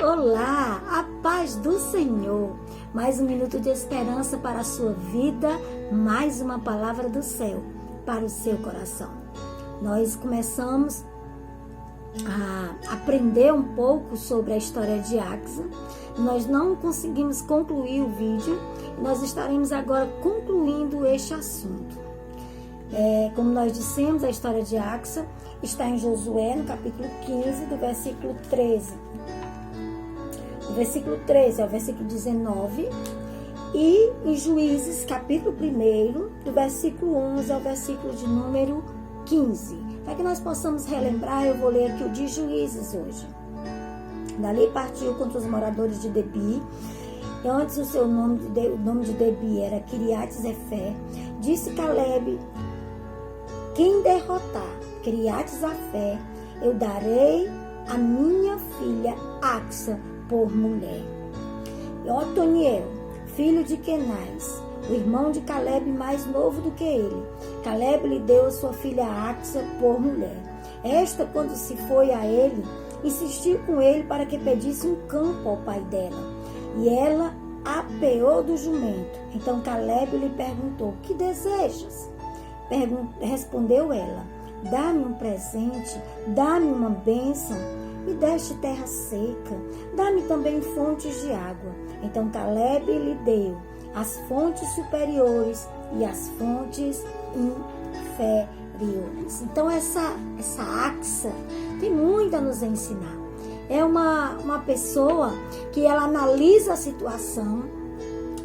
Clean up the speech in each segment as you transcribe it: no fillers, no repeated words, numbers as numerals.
Olá, a paz do Senhor. Mais um minuto de esperança para a sua vida, mais uma palavra do céu para o seu coração. Nós começamos a aprender um pouco sobre a história de Axa. Nós não conseguimos concluir o vídeo e nós estaremos agora concluindo este assunto. Como nós dissemos, a história de Axa está em Josué, no capítulo 15, do versículo 13. O versículo 13 ao versículo 19. E em Juízes, capítulo 1, do versículo 11 ao versículo de número 15. Para que nós possamos relembrar, eu vou ler aqui o de Juízes hoje. Dali partiu contra os moradores de Debi. E antes o nome de Debi era Kiriat-Zefé. Disse Calebe: quem derrotar Kiriat-Zefé, eu darei a minha filha Axa por mulher. E Otoniel, filho de Kenaz, o irmão de Calebe mais novo do que ele, Calebe lhe deu a sua filha Axa por mulher. Esta, quando se foi a ele, insistiu com ele para que pedisse um campo ao pai dela. E ela apeou do jumento. Então Calebe lhe perguntou: que desejas? Respondeu ela: dá-me um presente, dá-me uma bênção. Me deste terra seca, dá-me também fontes de água. Então Calebe lhe deu as fontes superiores e as fontes inferiores. Então essa Axa tem muito a nos ensinar. É uma pessoa que ela analisa a situação,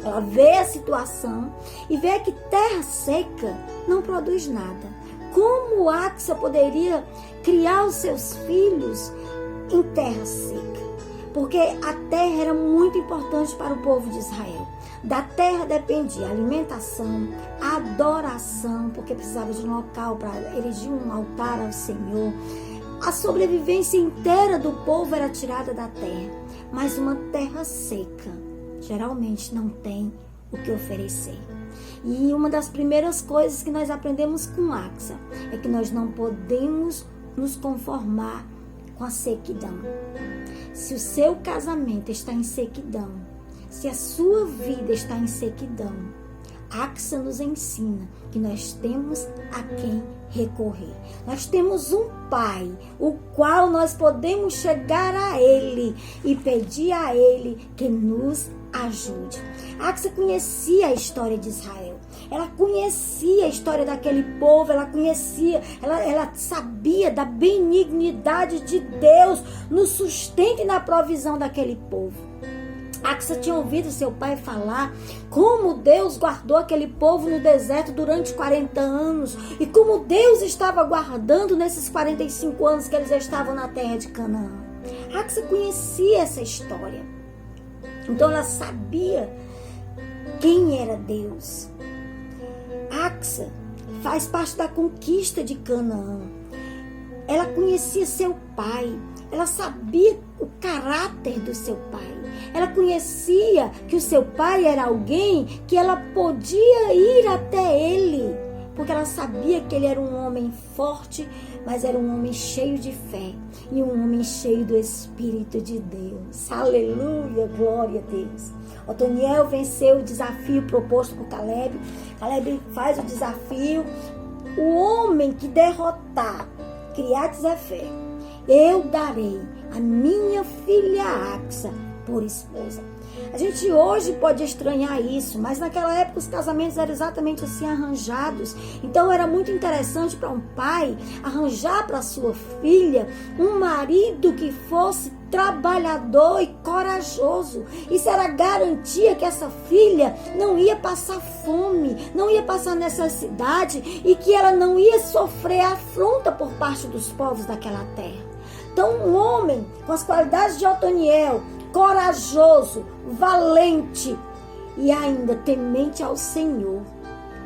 ela vê a situação e vê que terra seca não produz nada. Como Axa poderia criar os seus filhos em terra seca? Porque a terra era muito importante para o povo de Israel. Da terra dependia a alimentação, a adoração, porque precisava de um local para erigir um altar ao Senhor. A sobrevivência inteira do povo era tirada da terra. Mas uma terra seca geralmente não tem o que oferecer. E uma das primeiras coisas que nós aprendemos com Axa é que nós não podemos nos conformar com a sequidão. Se o seu casamento está em sequidão, se a sua vida está em sequidão, Axa nos ensina que nós temos a quem recorrer. Nós temos um Pai, o qual nós podemos chegar a Ele e pedir a Ele que nos ajude. Axa conhecia a história de Israel. Ela conhecia a história daquele povo, ela sabia da benignidade de Deus no sustento e na provisão daquele povo. Axa tinha ouvido seu pai falar como Deus guardou aquele povo no deserto durante 40 anos e como Deus estava guardando nesses 45 anos que eles estavam na terra de Canaã. Axa conhecia essa história. Então ela sabia quem era Deus. Axa faz parte da conquista de Canaã. Ela conhecia seu pai. Ela sabia o caráter do seu pai. Ela conhecia que o seu pai era alguém que ela podia ir até ele. Porque ela sabia que ele era um homem forte, mas era um homem cheio de fé. E um homem cheio do Espírito de Deus. Aleluia, glória a Deus. Otoniel venceu o desafio proposto por Calebe. Calebe faz o desafio. O homem que derrotar Kiriat-Zefé, eu darei a minha filha Axa por esposa. A gente hoje pode estranhar isso, mas naquela época os casamentos eram exatamente assim arranjados. Então era muito interessante para um pai arranjar para sua filha um marido que fosse trabalhador e corajoso. Isso era garantia que essa filha não ia passar fome, não ia passar necessidade e que ela não ia sofrer afronta por parte dos povos daquela terra. Então um homem com as qualidades de Otoniel, corajoso, valente e ainda temente ao Senhor.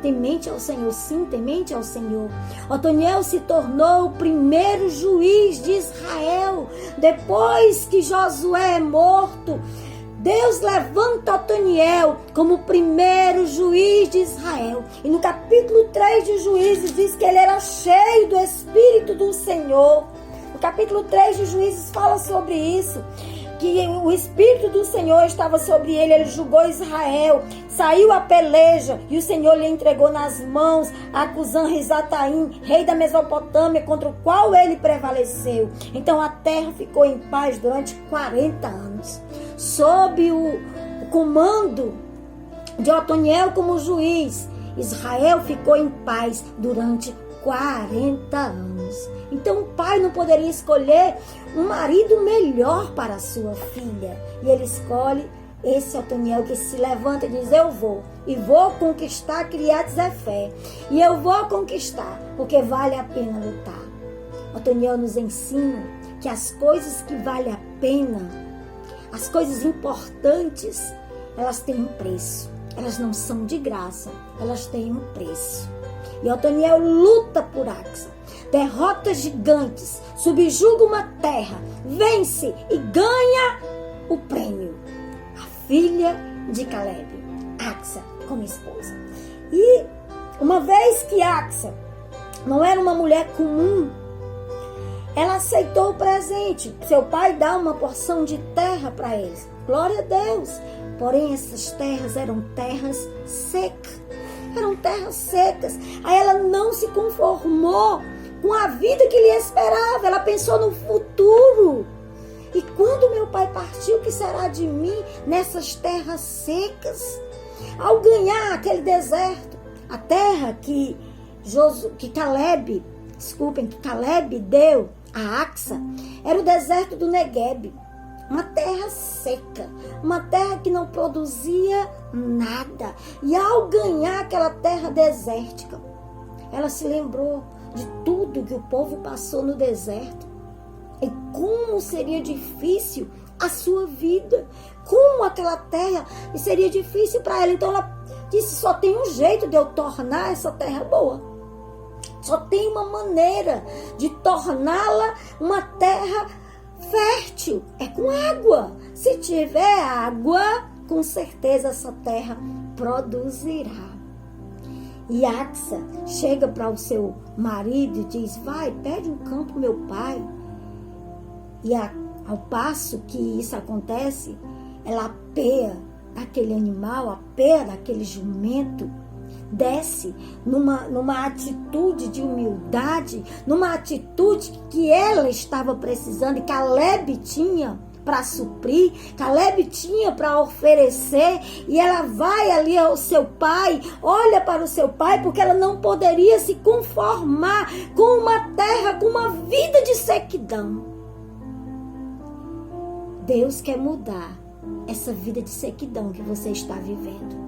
Temente ao Senhor, sim, temente ao Senhor. Otoniel se tornou o primeiro juiz de Israel. Depois que Josué é morto, Deus levanta Otoniel como o primeiro juiz de Israel. E no capítulo 3 de Juízes diz que ele era cheio do Espírito do Senhor. O capítulo 3 de Juízes fala sobre isso. que o Espírito do Senhor estava sobre ele, ele julgou Israel, saiu a peleja, e o Senhor lhe entregou nas mãos a Cusã-Risataim, rei da Mesopotâmia, contra o qual ele prevaleceu. Então a terra ficou em paz durante 40 anos, sob o comando de Otoniel como juiz. Israel ficou em paz durante 40 anos. Então o pai não poderia escolher um marido melhor para a sua filha. E ele escolhe esse Otoniel, que se levanta e diz: eu vou, e vou conquistar Criat-Zefé. E eu vou conquistar, porque vale a pena lutar. Otoniel nos ensina que as coisas que valem a pena, as coisas importantes, elas têm um preço. Elas não são de graça, elas têm um preço. E Otoniel luta por Axa, derrota gigantes, subjuga uma terra, vence e ganha o prêmio. A filha de Caleb, Axa, como esposa. E uma vez que Axa não era uma mulher comum, ela aceitou o presente. Seu pai dá uma porção de terra para eles. Glória a Deus. Porém, essas terras eram terras secas. Eram terras secas. Aí ela não se conformou com a vida que lhe esperava. Ela pensou no futuro. E quando meu pai partiu, o que será de mim nessas terras secas? Ao ganhar aquele deserto, a terra que Caleb deu a Axa, era o deserto do Negueb. Uma terra seca, uma terra que não produzia nada. E ao ganhar aquela terra desértica, ela se lembrou de tudo que o povo passou no deserto. E como seria difícil a sua vida. Como aquela terra seria difícil para ela. Então ela disse: só tem um jeito de eu tornar essa terra boa. Só tem uma maneira de torná-la uma terra fértil, é com água. Se tiver água, com certeza essa terra produzirá. E Axa chega para o seu marido e diz: vai, pede um campo ao meu pai. E ao passo que isso acontece, ela apeia daquele animal, apeia daquele jumento, desce numa atitude de humildade, numa atitude que ela estava precisando e Caleb tinha para suprir, Caleb tinha para oferecer, e ela vai ali ao seu pai, olha para o seu pai, porque ela não poderia se conformar com uma terra, com uma vida de sequidão. Deus quer mudar essa vida de sequidão que você está vivendo.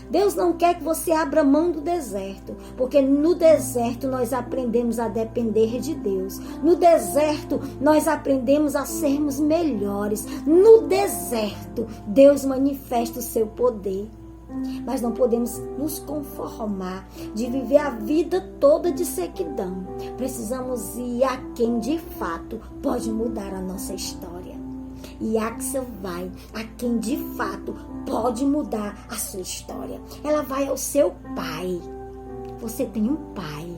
Deus não quer que você abra mão do deserto, porque no deserto nós aprendemos a depender de Deus. No deserto nós aprendemos a sermos melhores. No deserto Deus manifesta o seu poder. Mas não podemos nos conformar de viver a vida toda de sequidão. Precisamos ir a quem de fato pode mudar a nossa história. E Axa vai a quem de fato pode mudar a sua história. Ela vai ao seu pai. Você tem um pai.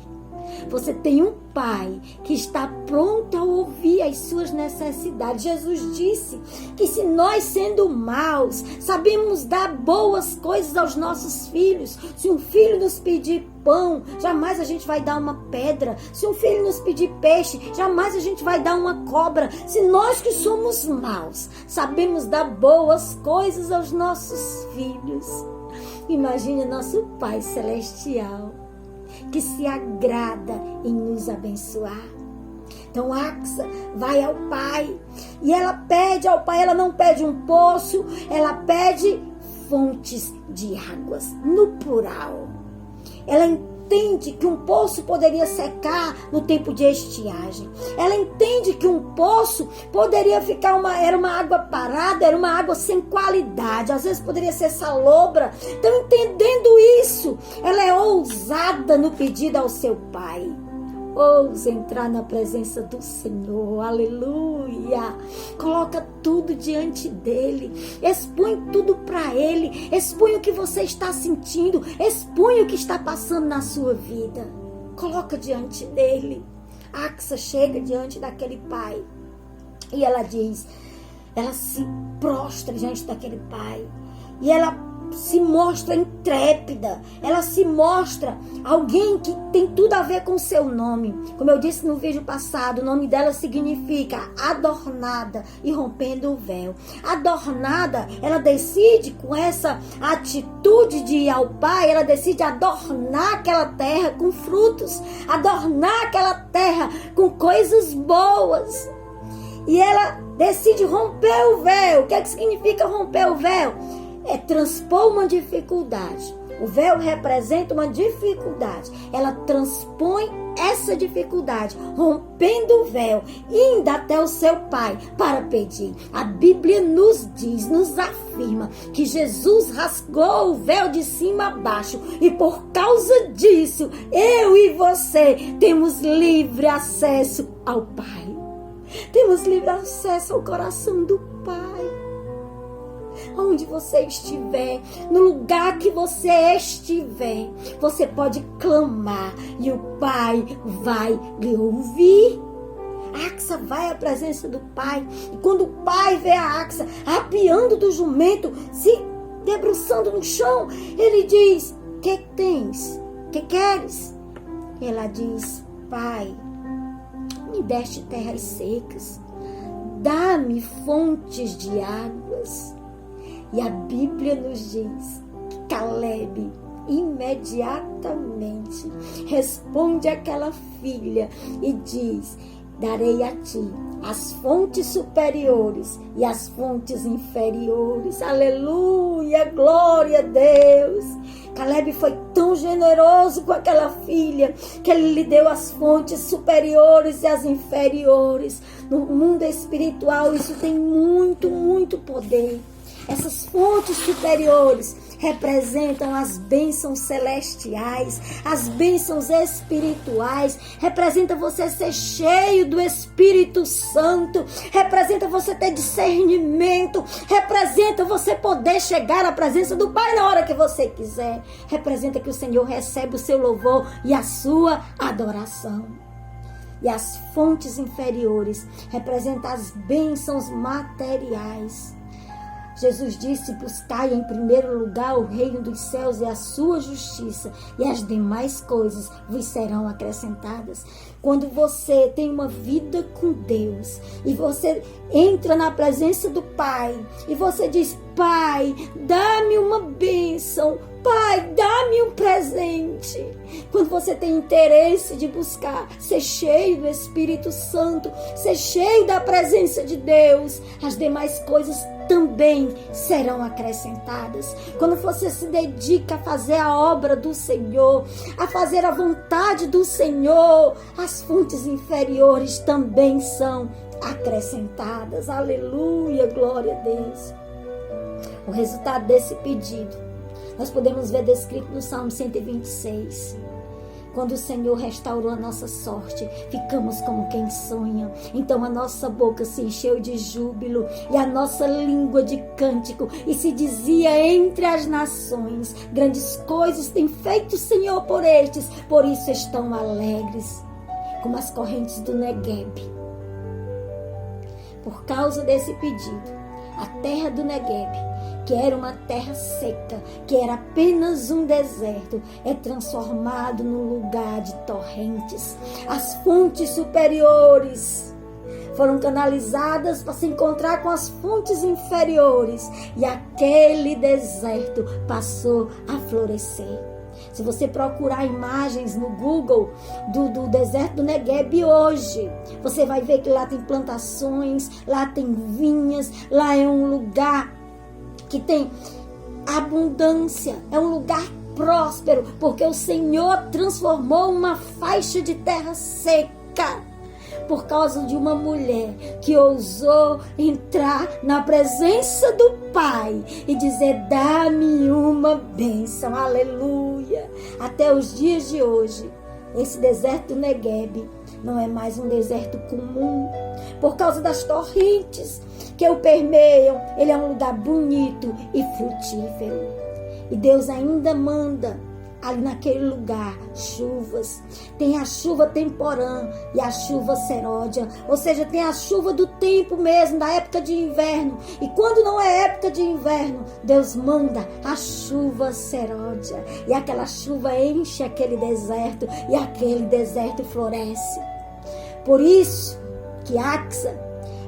Você tem um pai que está pronto a ouvir as suas necessidades. Jesus disse que se nós, sendo maus, sabemos dar boas coisas aos nossos filhos, se um filho nos pedir pão, jamais a gente vai dar uma pedra. Se um filho nos pedir peixe, jamais a gente vai dar uma cobra. Se nós que somos maus sabemos dar boas coisas aos nossos filhos, imagine nosso Pai Celestial, que se agrada em nos abençoar. Então Axa vai ao pai e ela pede ao pai. Ela não pede um poço, ela pede fontes de águas, no plural. Ela entende que um poço poderia secar no tempo de estiagem. Ela entende que um poço poderia ficar era uma água parada, era uma água sem qualidade, às vezes poderia ser salobra. Então, entendendo isso, ela é ousada no pedido ao seu pai. Ouse entrar na presença do Senhor, aleluia. Coloca tudo diante dele, expõe tudo para ele, expõe o que você está sentindo, expõe o que está passando na sua vida. Coloca diante dele. Axa chega diante daquele pai e ela diz: ela se prostra diante daquele pai. E ela se mostra intrépida. Ela se mostra alguém que tem tudo a ver com o seu nome. Como eu disse no vídeo passado, o nome dela significa adornada e rompendo o véu. Adornada, ela decide com essa atitude de ir ao pai, ela decide adornar aquela terra com frutos, adornar aquela terra com coisas boas. E ela decide romper o véu. O que é que significa romper o véu? É transpor uma dificuldade. O véu representa uma dificuldade. Ela transpõe essa dificuldade, rompendo o véu, indo até o seu pai para pedir. A Bíblia nos diz, nos afirma que Jesus rasgou o véu de cima a baixo, e por causa disso, eu e você temos livre acesso ao Pai. Temos livre acesso ao coração do Pai. Onde você estiver, no lugar que você estiver, você pode clamar e o Pai vai lhe ouvir. A Axa vai à presença do Pai, e quando o Pai vê a Axa apiando do jumento, se debruçando no chão, ele diz: que tens? Que queres? E ela diz: Pai, me deste terras secas, dá-me fontes de águas. E a Bíblia nos diz que Caleb imediatamente responde àquela filha e diz: darei a ti as fontes superiores e as fontes inferiores. Aleluia, glória a Deus. Caleb foi tão generoso com aquela filha que ele lhe deu as fontes superiores e as inferiores. No mundo espiritual isso tem muito, muito poder. Essas fontes superiores representam as bênçãos celestiais, as bênçãos espirituais, representa você ser cheio do Espírito Santo, representa você ter discernimento, representa você poder chegar à presença do Pai na hora que você quiser, representa que o Senhor recebe o seu louvor e a sua adoração. E as fontes inferiores representam as bênçãos materiais. Jesus disse: buscai em primeiro lugar o reino dos céus e a sua justiça, e as demais coisas vos serão acrescentadas. Quando você tem uma vida com Deus e você entra na presença do Pai e você diz: Pai, dá-me uma bênção, Pai, dá-me um presente. Quando você tem interesse de buscar ser cheio do Espírito Santo, ser cheio da presença de Deus, as demais coisas também serão acrescentadas. Quando você se dedica a fazer a obra do Senhor, a fazer a vontade do Senhor, as fontes inferiores também são acrescentadas. Aleluia, glória a Deus. O resultado desse pedido nós podemos ver descrito no Salmo 126. Quando o Senhor restaurou a nossa sorte, ficamos como quem sonha. Então a nossa boca se encheu de júbilo e a nossa língua de cântico. E se dizia entre as nações: grandes coisas tem feito o Senhor por estes, por isso estão alegres, como as correntes do Negueb. Por causa desse pedido, a terra do Negueb, que era uma terra seca, que era apenas um deserto, é transformado num lugar de torrentes. As fontes superiores foram canalizadas para se encontrar com as fontes inferiores, e aquele deserto passou a florescer. Se você procurar imagens no Google do deserto do Negueb hoje, você vai ver que lá tem plantações, lá tem vinhas, lá é um lugar que tem abundância, é um lugar próspero, porque o Senhor transformou uma faixa de terra seca por causa de uma mulher que ousou entrar na presença do Pai e dizer: dá-me uma bênção. Aleluia. Até os dias de hoje, esse deserto do Negueb não é mais um deserto comum, por causa das torrentes que o permeiam. Ele é um lugar bonito e frutífero. E Deus ainda manda ali naquele lugar chuvas. Tem a chuva temporã e a chuva seródia, ou seja, tem a chuva do tempo mesmo, da época de inverno. E quando não é época de inverno, Deus manda a chuva seródia, e aquela chuva enche aquele deserto, e aquele deserto floresce. Por isso que Axa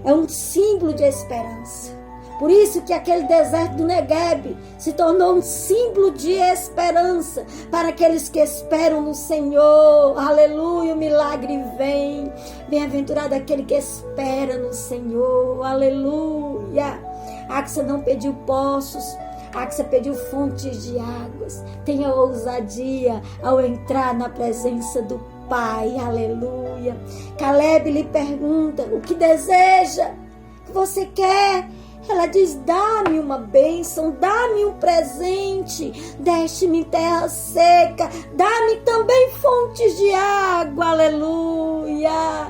é um símbolo de esperança. Por isso que aquele deserto do Negueb se tornou um símbolo de esperança para aqueles que esperam no Senhor. Aleluia, o milagre vem. Bem-aventurado aquele que espera no Senhor. Aleluia. Axa não pediu poços, Axa pediu fontes de águas. Tenha ousadia ao entrar na presença do Pai. Aleluia. Caleb lhe pergunta: o que deseja? O que você quer? Ela diz: dá-me uma bênção, dá-me um presente, deixe-me em terra seca, dá-me também fontes de água. Aleluia.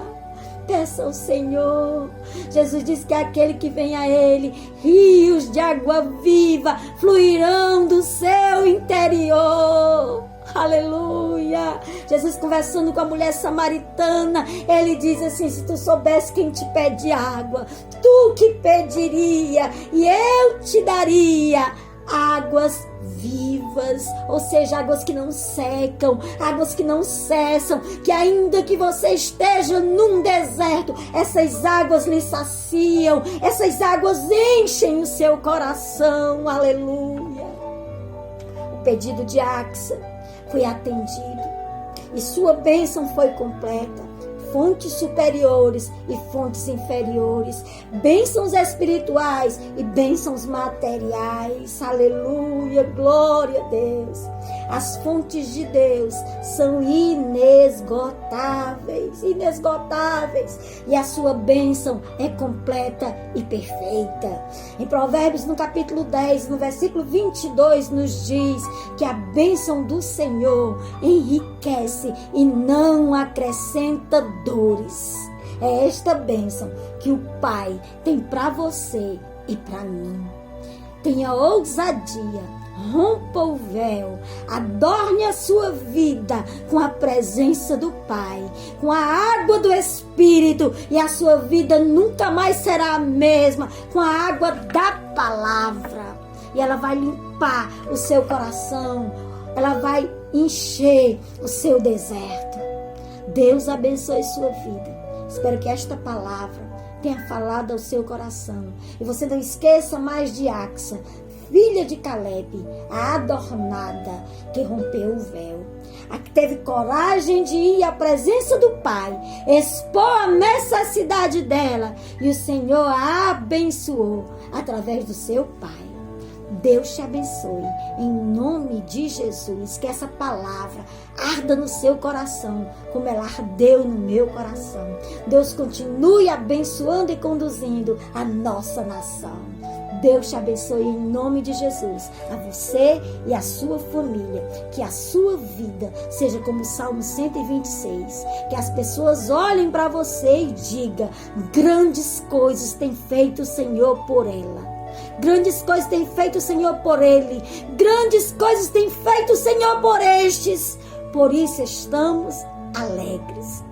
Peça ao Senhor. Jesus diz que aquele que vem a Ele, rios de água viva fluirão do seu interior. Aleluia. Jesus conversando com a mulher samaritana, ele diz assim: se tu soubesse quem te pede água, tu que pediria e eu te daria águas vivas, ou seja, águas que não secam, águas que não cessam, que ainda que você esteja num deserto, essas águas lhe saciam, essas águas enchem o seu coração. Aleluia. O pedido de Axa foi atendido e sua bênção foi completa. Fontes superiores e fontes inferiores, bênçãos espirituais e bênçãos materiais. Aleluia, glória a Deus. As fontes de Deus são inesgotáveis, inesgotáveis, e a sua bênção é completa e perfeita. Em Provérbios, no capítulo 10, no versículo 22, nos diz que a bênção do Senhor enriquece e não acrescenta dores. É esta bênção que o Pai tem para você e para mim. Tenha ousadia, rompa o véu, adorne a sua vida com a presença do Pai, com a água do Espírito, e a sua vida nunca mais será a mesma, com a água da palavra. E ela vai limpar o seu coração, ela vai encher o seu deserto. Deus abençoe sua vida. Espero que esta palavra tenha falado ao seu coração. E você não esqueça mais de Axa, filha de Caleb, a adornada que rompeu o véu, a que teve coragem de ir à presença do Pai, expor a necessidade dela, e o Senhor a abençoou através do seu Pai. Deus te abençoe, em nome de Jesus. Que essa palavra arda no seu coração, como ela ardeu no meu coração. Deus continue abençoando e conduzindo a nossa nação. Deus te abençoe em nome de Jesus, a você e a sua família. Que a sua vida seja como o Salmo 126. Que as pessoas olhem para você e digam: grandes coisas tem feito o Senhor por ela. Grandes coisas tem feito o Senhor por ele. Grandes coisas tem feito o Senhor por estes. Por isso estamos alegres.